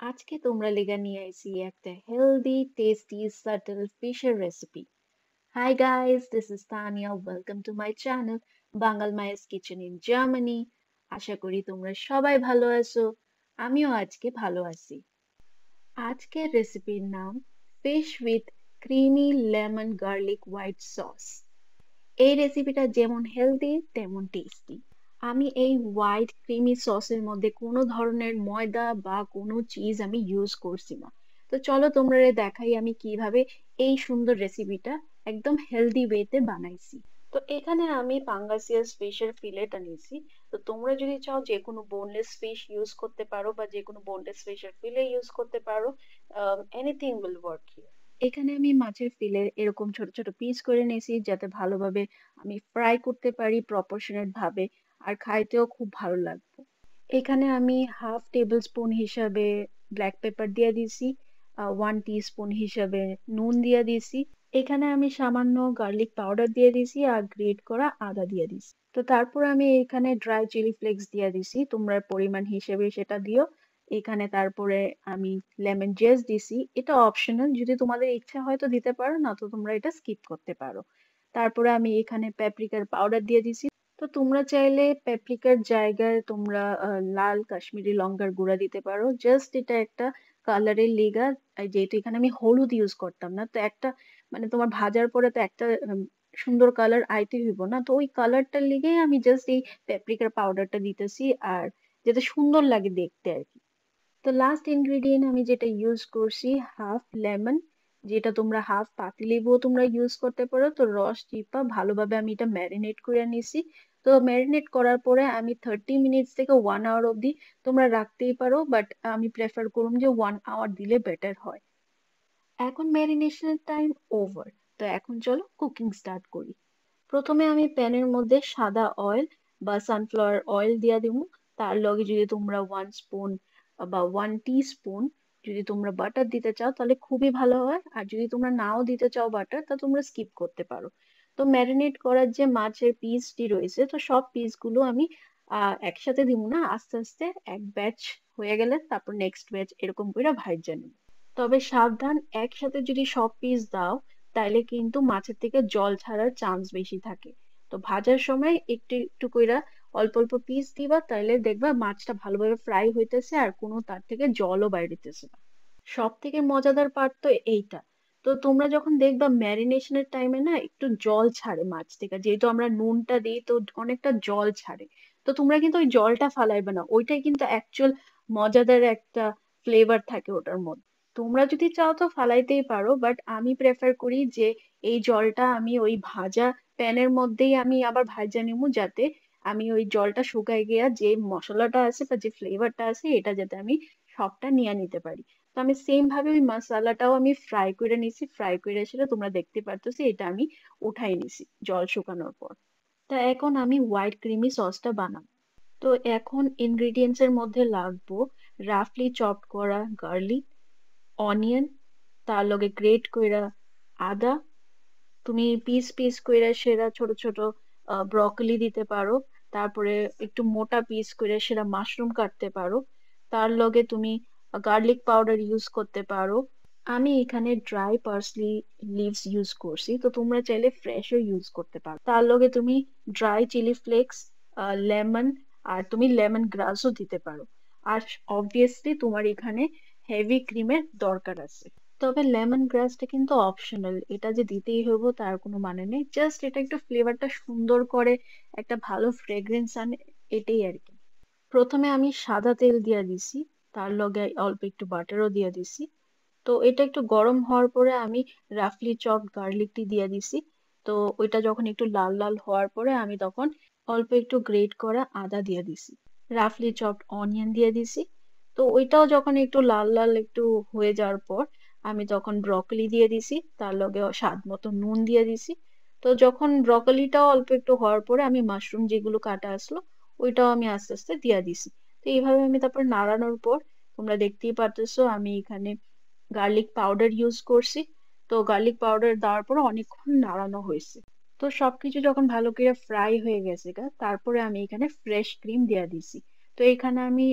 আজকে তোমরা লেগা নিয়ে আইছি একটা হেলদি টেস্টি সাটল ফিশের recipe. Hi guys, this is Tania. Welcome to my channel Bangal মায়েস কিচেন ইন জার্মানি। আশা করি তোমরা সবাই ভালো আছো। আমিও আজকে ভালো আছি। আজকের রেসিপির নাম fish with creamy lemon garlic white sauce. এই রেসিপিটা যেমন হেলদি তেমন টেস্টি। আমি এই হোয়াইট ক্রিমি সসের মধ্যে কোনো ধরনের ময়দা বা কোনো চিজ আমি ইউজ করছি না। তো চলো তোমরা দেখাই আমি কিভাবে এই সুন্দর রেসিপিটা একদম হেলদি ওয়েতে বানাইছি। তো এখানে আমি পাঙ্গাসিয়াস ফিশের ফিলেট আনিয়েছি। তো তোমরা যদি চাও যে কোনো বোনলেস ফিশ ইউজ করতে পারো বা যে কোনো বোনলেস ফিশের ফিলে ইউজ করতে পারো। Anything will work here. এখানে আমি মাছের ফিলে এরকম ছোট ছোট পিস করে নিয়েছি যাতে ভালোভাবে আমি ফ্রাই করতে পারি প্রপোর্শনেট ভাবে, আর খাইতেও খুব ভালো লাগবে। এখানে আমি হাফ টেবিল স্পুন হিসাবে ব্ল্যাক পেপার দিয়ে দিয়েছি, 1 টিস্পুন হিসাবে নুন দিয়ে দিয়েছি। এখানে আমি সামান্য গার্লিক পাউডার দিয়ে দিয়েছি আর গ্রেট করা আদা দিয়ে দিয়েছি। তো তারপর আমি এখানে ড্রাই চিলি ফ্লেক্স দিয়ে দিয়েছি, তোমরা পরিমাণ হিসেবে সেটা দিও। এখানে তারপরে আমি লেমন জেস দিছি, এটা অপশনাল, যদি তোমাদের ইচ্ছা হয় তো দিতে পারো, না তো তোমরা এটা স্কিপ করতে পারো। তারপরে আমি এখানে প্যাপ্রিকার পাউডার দিয়ে দিছি। তো তোমরা চাইলে প্যাপ্রিকার জায়গায় তোমরা লাল কাশ্মীরি লঙ্কার গুঁড়া দিতে পারো, জাস্ট এটা একটা কালারের লিগা। যেহেতু এখানে আমি হলুদ ইউজ করতাম না, তো একটা মানে তোমার ভাজার পরে তো একটা সুন্দর কালার আইতে হইব না, তো ওই কালারটার লিগেই আমি জাস্ট এই প্যাপ্রিকার পাউডারটা দিতেছি, আর যাতে সুন্দর লাগে দেখতে আর কি। তো লাস্ট ইনগ্রেডিয়েন্ট আমি যেটা ইউজ করছি, হাফ লেমন, যেটা তোমরা হাফ পাতিলেবুও তোমরা ইউজ করতে পারো। তো রস চিপা ভালোভাবে আমি এটা ম্যারিনেট করে নিছি। তো ম্যারিনেট করার পরে আমি 30 মিনিটস থেকে 1 আওয়ার অবধি তোমরা রাখতেই পারো, বাট আমি প্রেফার করুম যে 1 আওয়ার দিলে বেটার হয়। এখন ম্যারিনেশনের টাইম ওভার। তো এখন চলো কুকিং স্টার্ট করি। প্রথমে আমি প্যানের মধ্যে সাদা অয়েল বা সানফ্লাওয়ার অয়েল দিয়া দিব। তার লগে যদি তোমরা 1 স্পুন বা 1 টিস্পুন যদি তোমরা বাটার দিতে চাও তাহলে খুবই ভালো হয়, আর যদি তোমরা নাও দিতে চাও বাটার তা তোমরা স্কিপ করতে পারো। তো ম্যারিনেট করার যে মাছের পিসটি রয়েছে, তো সব পিসগুলো আমি একসাথে দিব না, আস্তে আস্তে এক ব্যাচ হয়ে গেলে তারপর নেক্সট ব্যাচ এরকম করে ভাইজা নিব। তবে সাবধান, একসাথে যদি সব পিস দাও তাইলে কিন্তু মাছের থেকে জল ছাড়ার চান্স বেশি থাকে। তো ভাজার সময় একটু একটু কইরা অল্প অল্প পিস দিবা, তাইলে দেখবা মাছটা ভালোভাবে ফ্রাই হইতেছে আর কোনো তার থেকে জলও বাইরিতেছে না। সব থেকে মজাদার পার্ট তো এইটা। তো তোমরা যখন দেখবা ম্যারিনেশনের টাইমে না একটু জল ছাড়ে মাছ থেকে, যেহেতু আমরা নুনটা দিই তো অনেকটা জল ছাড়ে। তো তোমরা কিন্তু ওই জলটা ফালাইবে না, ওইটাই কিন্তু অ্যাকচুয়াল মজাদার একটা ফ্লেভার থাকে ওটার মধ্যে। তোমরা যদি চাও তো ফালাইতেই পারো, বাট আমি প্রেফার করি যে এই জলটা আমি ওই ভাজা প্যানের মধ্যেই আমি আবার ভাজা নিমু, যাতে আমি ওই জলটা শুকায় গিয়া যে মশলাটা আছে বা যে ফ্লেভারটা আছে এটা যাতে আমি সবটা নিয়ে নিতে পারি। তো আমি সেম ভাবে ওই মশলাটাও আমি ফ্রাই করে নিছি, ফ্রাই করে সেটা তোমরা দেখতে পারতেছি, এটা আমি উঠাই নিছি জল শুকানোর পর। তা এখন আমি হোয়াইট ক্রিমি সসটা বানাবো। তো এখন ইনগ্রিডিয়েন্টস এর মধ্যে লাগবো রাফলি চপড করা গার্লিক, অনিয়ন, তার লগে গ্রেট কইরা আদা। তুমি পিস পিস কইরা সেরা ছোট ছোট ব্রকলি দিতে পারো। তারপরে একটু মোটা পিস করে সেরা মাশরুম কাটতে পারো। তার লগে তুমি গার্লিক পাউডার ইউজ করতে পারো। আমি এখানে ড্রাই পার্সলি লিভস ইউজ করছি, তো তোমরা চাইলে ফ্রেশও ইউজ করতে পারো। তার লগে তুমি ড্রাই চিলি ফ্লেক্স, লেমন, আর তুমি লেমন গ্রাসও দিতে পারো। আর অবভিয়াসলি তোমার এখানে হেভি ক্রিমের দরকার আছে। তবে লেমন গ্রাসটা কিন্তু অপশনাল, এটা যে দিতেই হইব তার কোনো মানে নেই, জাস্ট এটা একটু ফ্লেভারটা সুন্দর করে, একটা ভালো ফ্রেগ্রেন্স আনে, এটাই আর কি। প্রথমে আমি সাদা তেল দিয়ে দিছি, তার লগে অল্প একটু বাটারও দিয়ে দিছি। তো এটা একটু গরম হওয়ার পরে আমি রাফলি চপড গার্লিকটি দিয়ে দিছি। তো ওইটা যখন একটু লাল লাল হওয়ার পরে আমি তখন অল্প একটু গ্রেট করা আদা দিয়ে দিছি, রাফলি চপড অনিয়ন দিয়ে দিছি। তো ওইটাও যখন একটু লাল লাল একটু হয়ে যাওয়ার পর আমি তখন ব্রকলি দিয়ে দিছি, তার লগে স্বাদ মতো নুন দিয়ে দিছি। তো যখন ব্রকলিটাও অল্প একটু হওয়ার পরে আমি মাশরুম যেগুলো কাটা আসলো ওইটাও আমি আস্তে আস্তে দিয়ে দিছি। তো এইভাবে আমি তারপর নাড়ানোর পর তোমরা দেখতেই পারতেছো আমি এখানে গার্লিক পাউডার ইউজ করছি। তো গার্লিক পাউডার দেওয়ার পর অনেকক্ষণ নাড়ানো হয়েছে। তো সবকিছু যখন ভালো করে ফ্রাই হয়ে গেছে তারপরে আমি এখানে ফ্রেশ ক্রিম দিয়ে দিছি। তো তো এখানে আমি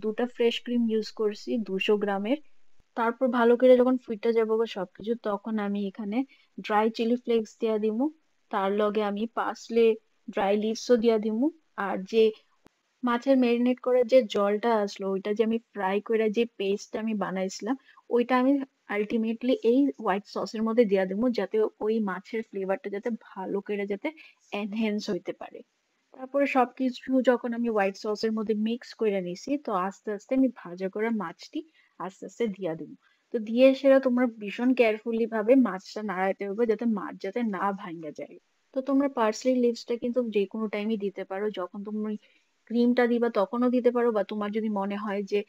2টা ফ্রেশ ক্রিম ইউজ করছি 200 গ্রামের। তারপর ভালো করে যখন ফুইটা যাবো গো সবকিছু, তখন আমি এখানে ড্রাই চিলি ফ্লেক্স দিয়া দিমু। তার লগে আমি পার্সলে ড্রাই লিভসও দিয়া দিমু। আর যে মাছের ম্যারিনেট করার যে জলটা আসলো, ওইটা যে আমি ফ্রাই করে যে পেস্ট আমি বানাইছিলাম, ওইটা আমি আলটিমেটলি এই হোয়াইট সসের মধ্যে দিয়া দেবো, যাতে ওই মাছের ফ্লেভারটা যাতে ভালো করে যাতে এনহেন্স হইতে পারে। তারপরে সবকিছু যখন আমি হোয়াইট সসের মধ্যে মিক্স করে নিছি, তো আস্তে আস্তে আমি ভাজা করা মাছটি আস্তে আস্তে দিয়া দিব। তো দিয়ে সেটা তোমরা ভীষণ কেয়ারফুলি ভাবে মাছটা নাড়াইতে হবে, যাতে মাছ যাতে না ভাঙা যায়। তো তোমরা পার্সলি লিভসটা কিন্তু যে কোনো টাইমই দিতে পারো, যখন তুমি ক্রিমটা দিবা তখনও দিতে পারো, বা তোমার যদি মনে হয় যে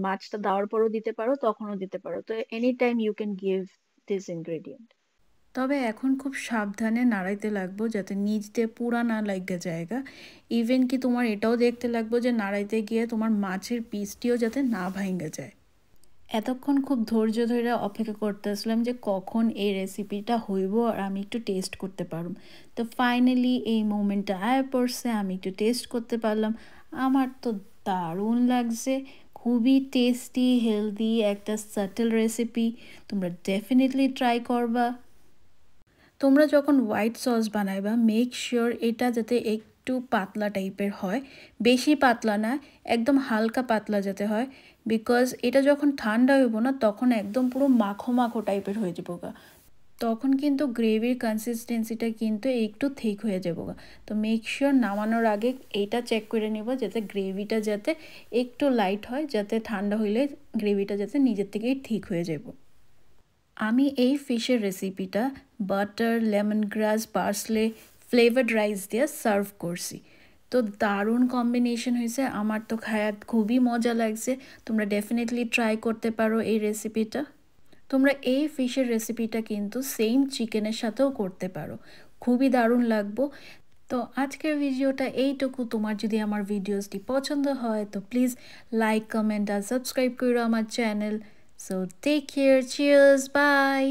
মাছটা দেওয়ার পরও দিতে পারো, তখনও দিতে পারো। তো any time you can give this ingredient. তবে এখন খুব সাবধানে নাড়াইতে লাগবো যাতে নিচ দিয়ে পুরা না লাগা জায়গা। ইভেন কি তোমার এটাও দেখতে লাগবো যে নাড়াইতে গিয়ে তোমার মাছের পিসটিও যাতে না ভাঙা যায়। এতক্ষণ খুব ধৈর্য ধরে অপেক্ষা করতেছিলাম যে কখন এই রেসিপিটা হইব আর আমি একটু টেস্ট করতে পারব। তো ফাইনালি এই মোমেন্টটা আয়া পড়ছে, আমি একটু টেস্ট করতে পারলাম। আমার তো দারুণ লাগছে, খুবই টেস্টি হেলদি একটা সাটেল রেসিপি। তোমরা ডেফিনেটলি ট্রাই করবা। তোমরা যখন হোয়াইট সস বানাইবা মেক শিওর এটা যাতে একটু পাতলা টাইপের হয়, বেশি পাতলা না, একদম হালকা পাতলা যাতে হয়। বিকজ এটা যখন ঠান্ডা হইব না তখন একদম পুরো মাখো মাখো টাইপের হয়ে যাবো গা, তখন কিন্তু গ্রেভির কনসিস্টেন্সিটা কিন্তু একটু ঠিক হয়ে যাবো গা। তো মেক শিওর নামানোর আগে এইটা চেক করে নেব যাতে গ্রেভিটা যাতে একটু লাইট হয়, যাতে ঠান্ডা হইলে গ্রেভিটা যাতে নিজের থেকেই ঠিক হয়ে যাব। আমি এই ফিশের রেসিপিটা বাটার, লেমন গ্রাস, পার্সলে, ফ্লেভার্ড রাইস দিয়ে সার্ভ করছি। তো দারুণ কম্বিনেশন হয়েছে, আমার তো খায়া খুবই মজা লাগছে। তোমরা ডেফিনেটলি ট্রাই করতে পারো এই রেসিপিটা। তোমরা এই ফিশের রেসিপিটা কিন্তু সেম চিকেনের সাথেও করতে পারো, খুবই দারুণ লাগবো। তো আজকের ভিডিওটা এইটুকু। তোমার যদি আমার ভিডিওসটি পছন্দ হয় তো প্লিজ লাইক, কমেন্ট আর সাবস্ক্রাইব করো আমার channel. So take care, cheers, by.